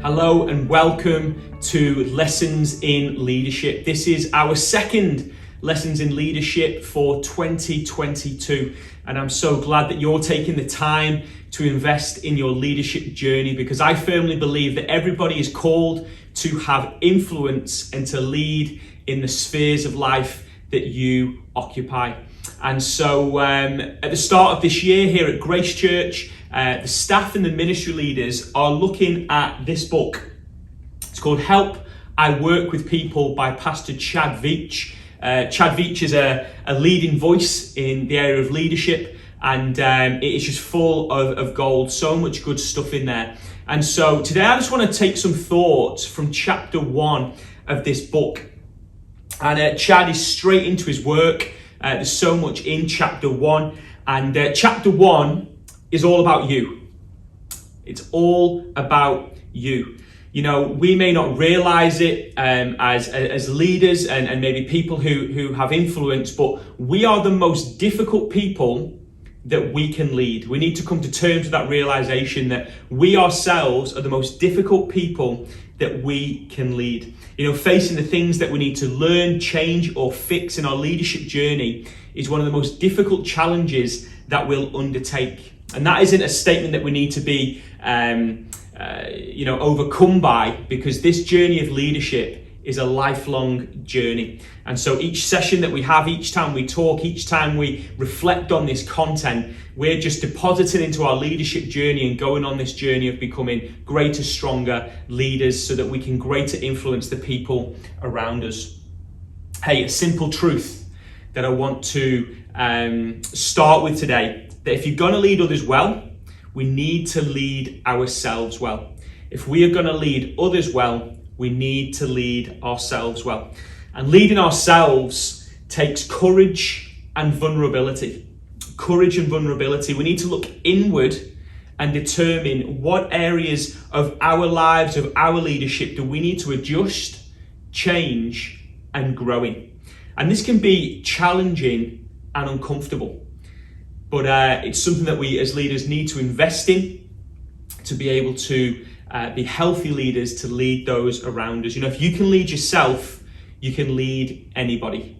Hello and welcome to Lessons in Leadership. This is our second Lessons in Leadership for 2022, and I'm so glad that you're taking the time to invest in your leadership journey, because I firmly believe that everybody is called to have influence and to lead in the spheres of life that you occupy. And so at the start of this year here at Grace Church, the staff and the ministry leaders are looking at this book. It's called Help, I Work with People by Pastor Chad Veach. Chad Veach is a leading voice in the area of leadership, and it is just full of gold, so much good stuff in there. And so today I just want to take some thoughts from chapter 1 of this book. And Chad is straight into his work. There's so much in chapter 1, and chapter 1 is all about you. It's all about you. You know, we may not realize it as leaders and maybe people who have influence, but we are the most difficult people that we can lead. We need to come to terms with that realization that we ourselves are the most difficult people that we can lead. You know, facing the things that we need to learn, change, or fix in our leadership journey is one of the most difficult challenges that we'll undertake. And that isn't a statement that we need to be, overcome by, because this journey of leadership is a lifelong journey. And so each session that we have, each time we talk, each time we reflect on this content, we're just depositing into our leadership journey and going on this journey of becoming greater, stronger leaders so that we can greater influence the people around us. Hey, a simple truth that I want to start with today, that if you're going to lead others well, we need to lead ourselves well. If we are going to lead others well, we need to lead ourselves well. And leading ourselves takes courage and vulnerability. Courage and vulnerability. We need to look inward and determine what areas of our lives, of our leadership, do we need to adjust, change, and grow in. And this can be challenging and uncomfortable, but it's something that we as leaders need to invest in to be able to be healthy leaders, to lead those around us. You know, if you can lead yourself, you can lead anybody.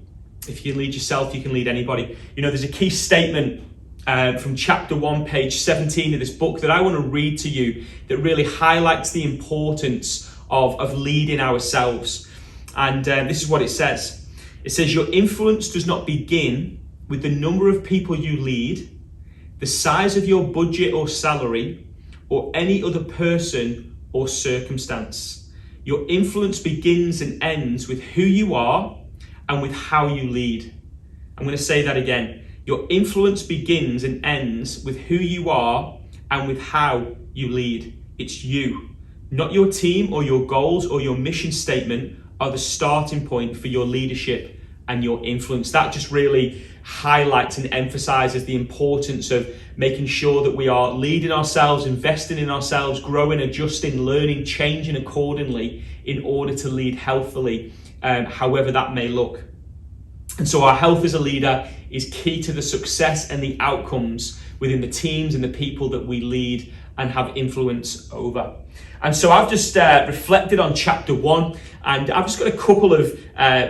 If you can lead yourself, you can lead anybody. You know, there's a key statement from chapter 1, page 17 of this book that I want to read to you that really highlights the importance of leading ourselves. And this is what it says. It says, your influence does not begin with the number of people you lead, the size of your budget or salary, or any other person or circumstance. Your influence begins and ends with who you are and with how you lead. I'm going to say that again. Your influence begins and ends with who you are and with how you lead. It's you, not your team or your goals or your mission statement are the starting point for your leadership and your influence. That just really highlights and emphasizes the importance of making sure that we are leading ourselves, investing in ourselves, growing, adjusting, learning, changing accordingly in order to lead healthily, however that may look. And so our health as a leader is key to the success and the outcomes within the teams and the people that we lead and have influence over. And so I've just reflected on chapter 1, and I've just got a couple of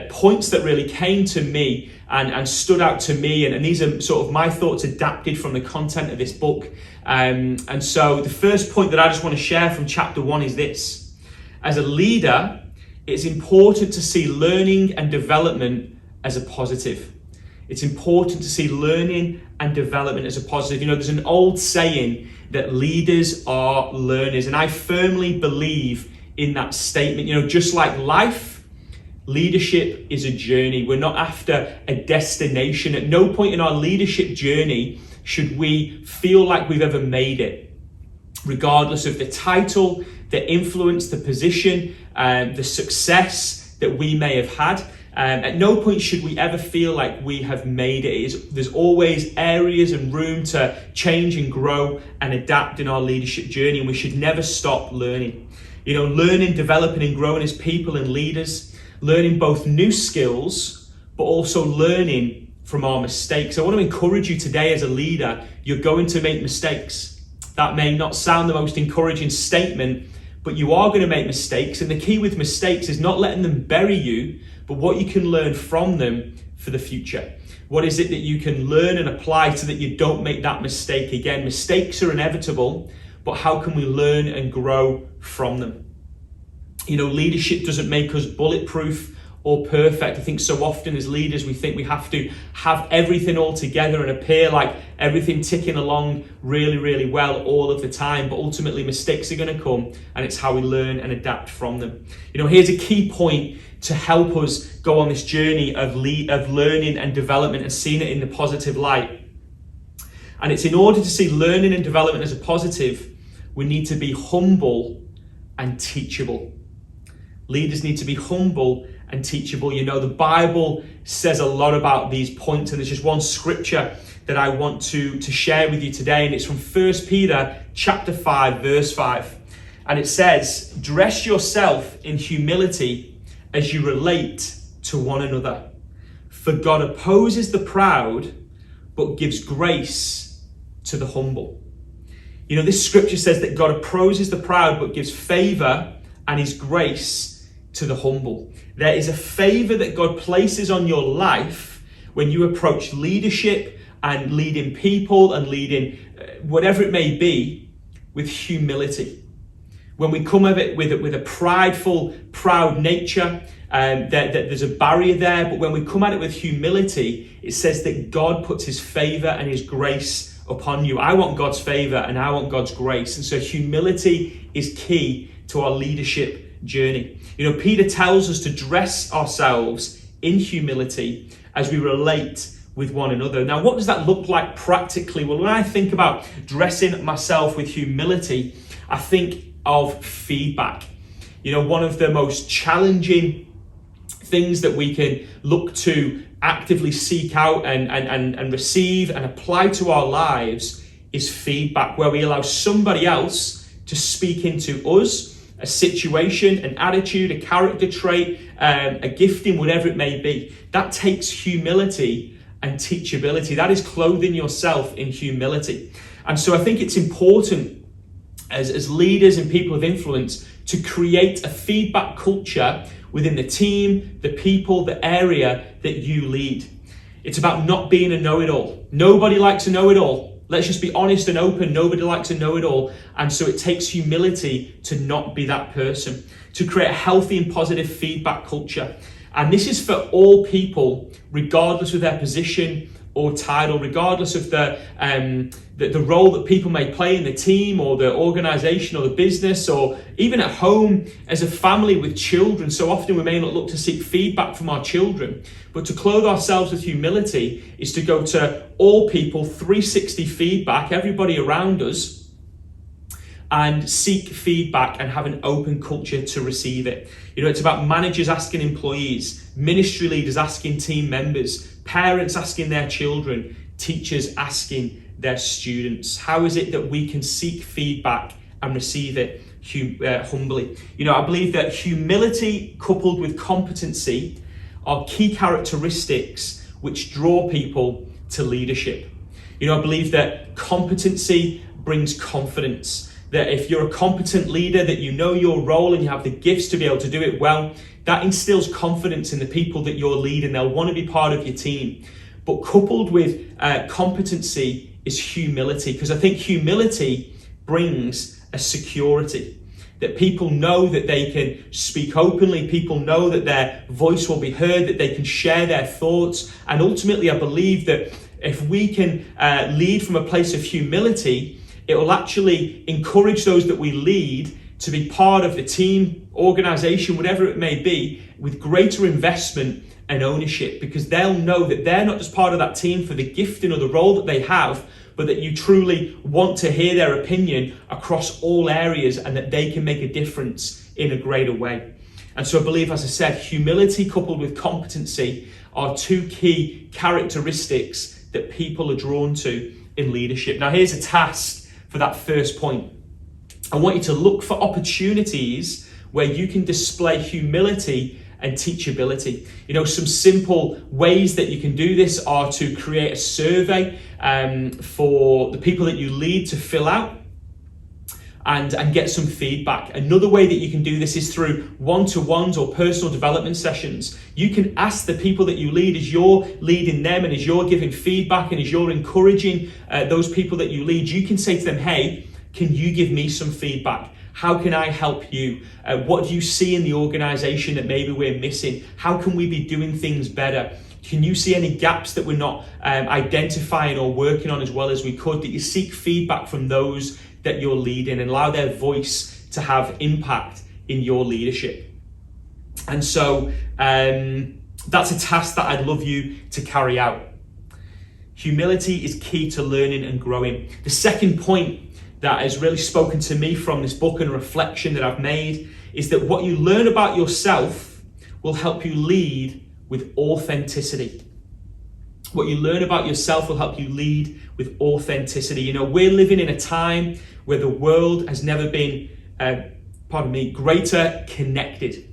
points that really came to me and stood out to me, and these are sort of my thoughts adapted from the content of this book. And so the first point that I just want to share from chapter 1 is this. As a leader, it's important to see learning and development as a positive. It's important to see learning and development as a positive. You know, there's an old saying that leaders are learners, and I firmly believe in that statement. You know, just like life, leadership is a journey. We're not after a destination. At no point in our leadership journey should we feel like we've ever made it, regardless of the title, the influence, the position, the success that we may have had. At no point should we ever feel like we have made it. There's always areas and room to change and grow and adapt in our leadership journey, and we should never stop learning. You know, learning, developing and growing as people and leaders, learning both new skills, but also learning from our mistakes. I want to encourage you today as a leader, you're going to make mistakes. That may not sound the most encouraging statement, but you are going to make mistakes. And the key with mistakes is not letting them bury you, but what you can learn from them for the future. What is it that you can learn and apply so that you don't make that mistake again? Mistakes are inevitable, but how can we learn and grow from them? Leadership doesn't make us bulletproof or perfect. I think so often as leaders, we think we have to have everything all together and appear like everything ticking along really, really well all of the time. But ultimately, mistakes are going to come, and it's how we learn and adapt from them. Here's a key point to help us go on this journey of learning and development and seeing it in the positive light. And it's in order to see learning and development as a positive, we need to be humble and teachable. Leaders need to be humble and teachable. The Bible says a lot about these points, and there's just one scripture that I want to share with you today, and it's from 1 Peter chapter 5, verse 5. And it says, "Dress yourself in humility as you relate to one another. For God opposes the proud, but gives grace to the humble." This scripture says that God opposes the proud, but gives favor and his grace to the humble. There is a favor that God places on your life when you approach leadership and leading people and leading whatever it may be with humility. When we come at it with a prideful, proud nature, that there's a barrier there. But when we come at it with humility, it says that God puts his favor and his grace upon you. I want God's favor and I want God's grace. And so humility is key to our leadership journey. Peter tells us to dress ourselves in humility as we relate with one another. Now, what does that look like practically? Well, when I think about dressing myself with humility, I think of feedback. One of the most challenging things that we can look to actively seek out and receive and apply to our lives is feedback, where we allow somebody else to speak into us, a situation, an attitude, a character trait, a gifting, whatever it may be. That takes humility and teachability. That is clothing yourself in humility. And so I think it's important as leaders and people of influence to create a feedback culture within the team, the people, the area that you lead. It's about not being a know-it-all. Nobody likes a know-it-all. Let's just be honest and open. Nobody likes a know-it-all. And so it takes humility to not be that person, to create a healthy and positive feedback culture. And this is for all people, regardless of their position or title, regardless of the role that people may play in the team or the organization or the business, or even at home as a family with children. So often we may not look to seek feedback from our children, but to clothe ourselves with humility is to go to all people, 360 feedback, everybody around us, and seek feedback and have an open culture to receive it. It's about managers asking employees, ministry leaders asking team members, parents asking their children, teachers asking their students. How is it that we can seek feedback and receive it humbly? I believe that humility coupled with competency are key characteristics which draw people to leadership. I believe that competency brings confidence. That if you're a competent leader, that you know your role and you have the gifts to be able to do it well, that instills confidence in the people that you're leading. They'll want to be part of your team. But coupled with competency is humility, because I think humility brings a security. That people know that they can speak openly, people know that their voice will be heard, that they can share their thoughts. And ultimately, I believe that if we can lead from a place of humility, it will actually encourage those that we lead to be part of the team, organization, whatever it may be, with greater investment and ownership, because they'll know that they're not just part of that team for the gifting or the role that they have, but that you truly want to hear their opinion across all areas and that they can make a difference in a greater way. And so I believe, as I said, humility coupled with competency are two key characteristics that people are drawn to in leadership. Now, here's a task for that first point. I want you to look for opportunities where you can display humility and teachability. Some simple ways that you can do this are to create a survey for the people that you lead to fill out. and get some feedback. Another way that you can do this is through one-to-ones or personal development sessions. You can ask the people that you lead, as you're leading them and as you're giving feedback and as you're encouraging those people that you lead, you can say to them, hey, can you give me some feedback? How can I help you? What do you see in the organization that maybe we're missing? How can we be doing things better? Can you see any gaps that we're not identifying or working on as well as we could? That you seek feedback from those that you're leading and allow their voice to have impact in your leadership. And so that's a task that I'd love you to carry out. Humility is key to learning and growing. The second point that has really spoken to me from this book and reflection that I've made is that what you learn about yourself will help you lead with authenticity. What you learn about yourself will help you lead with authenticity. You know, we're living in a time where the world has never been, greater connected.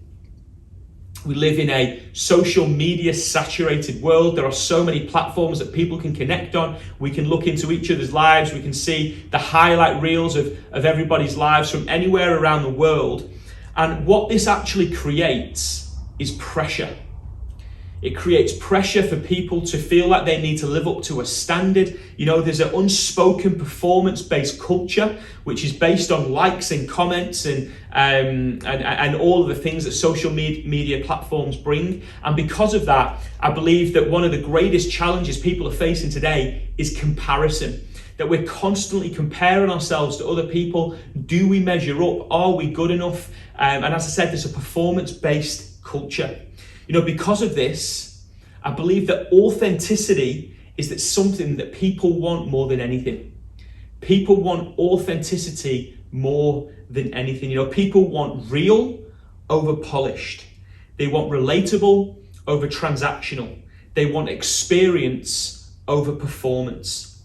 We live in a social media saturated world. There are so many platforms that people can connect on. We can look into each other's lives. We can see the highlight reels of everybody's lives from anywhere around the world. And what this actually creates is pressure. It creates pressure for people to feel like they need to live up to a standard. You know, there's an unspoken performance-based culture, which is based on likes and comments and all of the things that social media platforms bring. And because of that, I believe that one of the greatest challenges people are facing today is comparison. That we're constantly comparing ourselves to other people. Do we measure up? Are we good enough? And as I said, there's a performance-based culture. You know, because of this, I believe that authenticity is that something that people want more than anything. People want authenticity more than anything. You know, people want real over polished. They want relatable over transactional. They want experience over performance.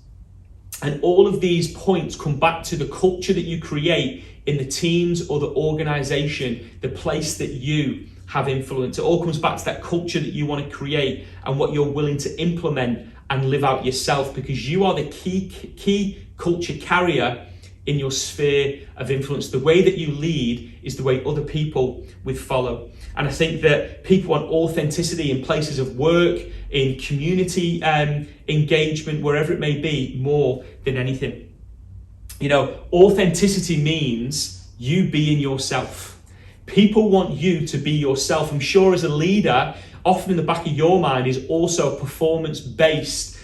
And all of these points come back to the culture that you create in the teams or the organization, the place that you have influence. It all comes back to that culture that you want to create and what you're willing to implement and live out yourself, because you are the key culture carrier in your sphere of influence. The way that you lead is the way other people will follow. And I think that people want authenticity in places of work, in community engagement, wherever it may be, more than anything. You know, authenticity means you being yourself. People want you to be yourself. I'm sure as a leader, often in the back of your mind is also a performance-based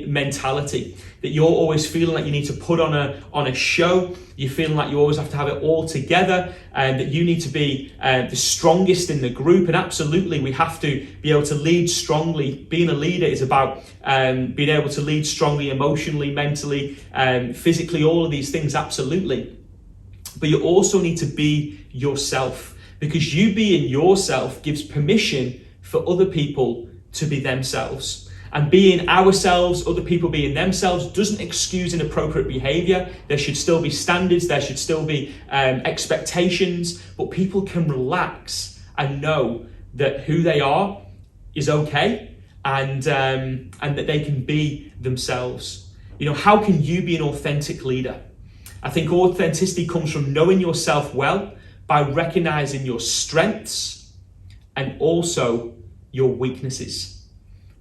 mentality, that you're always feeling like you need to put on a show. You're feeling like you always have to have it all together, and that you need to be the strongest in the group. And absolutely, we have to be able to lead strongly. Being a leader is about being able to lead strongly, emotionally, mentally, physically, all of these things, absolutely. But you also need to be yourself, because you being yourself gives permission for other people to be themselves. And being ourselves, other people being themselves, doesn't excuse inappropriate behavior. There should still be standards, there should still be expectations, but people can relax and know that who they are is okay, and that they can be themselves. You know, how can you be an authentic leader? I think authenticity comes from knowing yourself well by recognizing your strengths and also your weaknesses.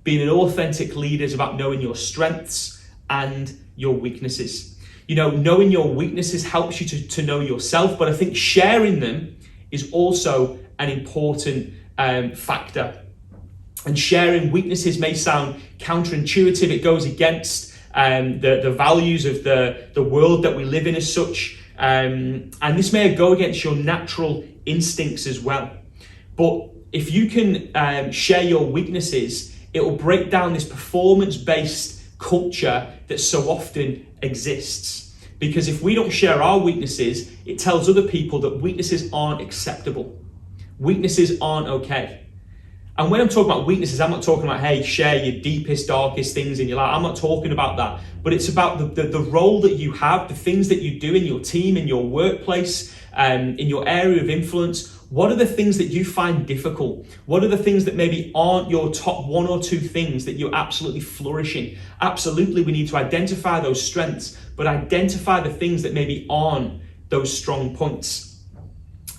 Being an authentic leader is about knowing your strengths and your weaknesses. You know, knowing your weaknesses helps you to know yourself, but I think sharing them is also an important factor. And sharing weaknesses may sound counterintuitive. It goes against the values of the world that we live in as such. And this may go against your natural instincts as well. But if you can share your weaknesses, it will break down this performance-based culture that so often exists. Because if we don't share our weaknesses, it tells other people that weaknesses aren't acceptable. Weaknesses aren't okay. And when I'm talking about weaknesses, I'm not talking about, hey, share your deepest, darkest things in your life. I'm not talking about that. But it's about the role that you have, the things that you do in your team, in your workplace, in your area of influence. What are the things that you find difficult? What are the things that maybe aren't your top one or two things that you're absolutely flourishing? Absolutely, we need to identify those strengths, but identify the things that maybe aren't those strong points.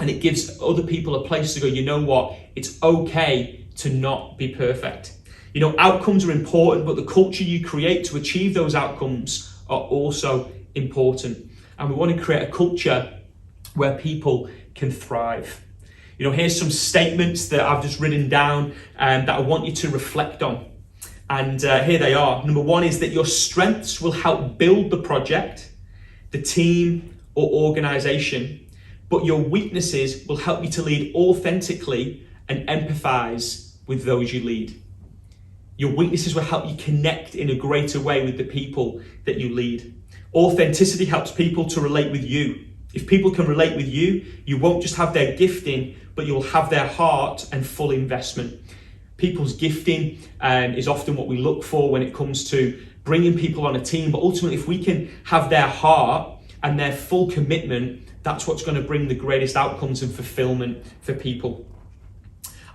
And it gives other people a place to go, you know what, it's okay to not be perfect. You know, outcomes are important, but the culture you create to achieve those outcomes are also important. And we want to create a culture where people can thrive. You know, here's some statements that I've just written down that I want you to reflect on. And here they are. Number one is that your strengths will help build the project, the team or organization, but your weaknesses will help you to lead authentically and empathize with those you lead. Your weaknesses will help you connect in a greater way with the people that you lead. Authenticity helps people to relate with you. If people can relate with you, you won't just have their gifting, but you'll have their heart and full investment. People's gifting is often what we look for when it comes to bringing people on a team, but ultimately if we can have their heart and their full commitment, that's what's going to bring the greatest outcomes and fulfillment for people.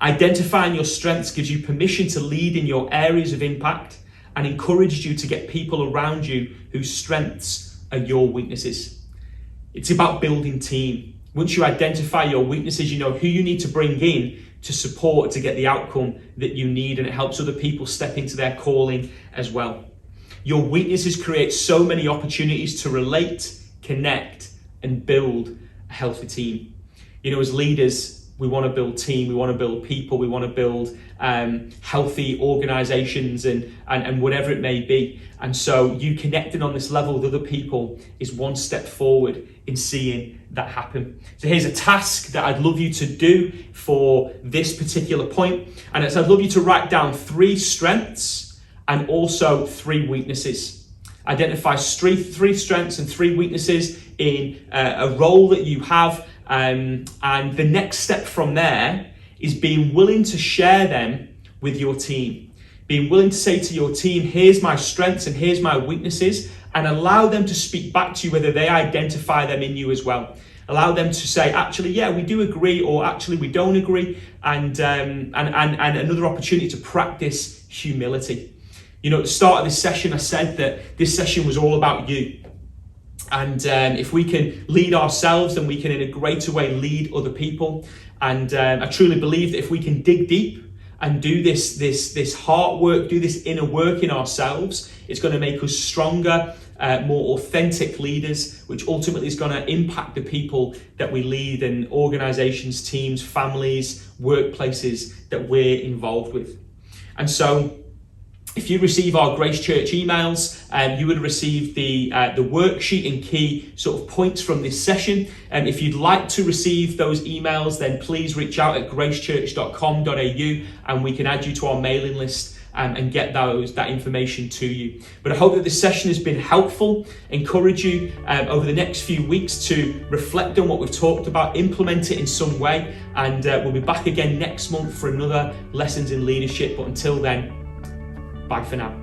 Identifying your strengths gives you permission to lead in your areas of impact and encourages you to get people around you whose strengths are your weaknesses. It's about building team. Once you identify your weaknesses, you know who you need to bring in to support to get the outcome that you need, and it helps other people step into their calling as well. Your weaknesses create so many opportunities to relate, connect, and build a healthy team. You know, as leaders, we want to build team, we want to build people, we want to build healthy organizations and whatever it may be. And so you connecting on this level with other people is one step forward in seeing that happen. So here's a task that I'd love you to do for this particular point. And I'd love you to write down 3 strengths and also 3 weaknesses. Identify 3 strengths and 3 weaknesses in a role that you have. And the next step from there is being willing to share them with your team. Being willing to say to your team, here's my strengths and here's my weaknesses, and allow them to speak back to you whether they identify them in you as well. Allow them to say, actually, yeah, we do agree, or actually we don't agree, and another opportunity to practice humility. You know, at the start of this session, I said that this session was all about you. And if we can lead ourselves, then we can in a greater way lead other people. And I truly believe that if we can dig deep and do this heart work, do this inner work in ourselves, it's going to make us stronger, more authentic leaders, which ultimately is going to impact the people that we lead in organizations, teams, families, workplaces that we're involved with. And so if you receive our Grace Church emails, you would receive the worksheet and key sort of points from this session. And if you'd like to receive those emails, then please reach out at gracechurch.com.au and we can add you to our mailing list and get that information to you. But I hope that this session has been helpful. Encourage you over the next few weeks to reflect on what we've talked about, implement it in some way, and we'll be back again next month for another Lessons in Leadership. But until then, bye for now.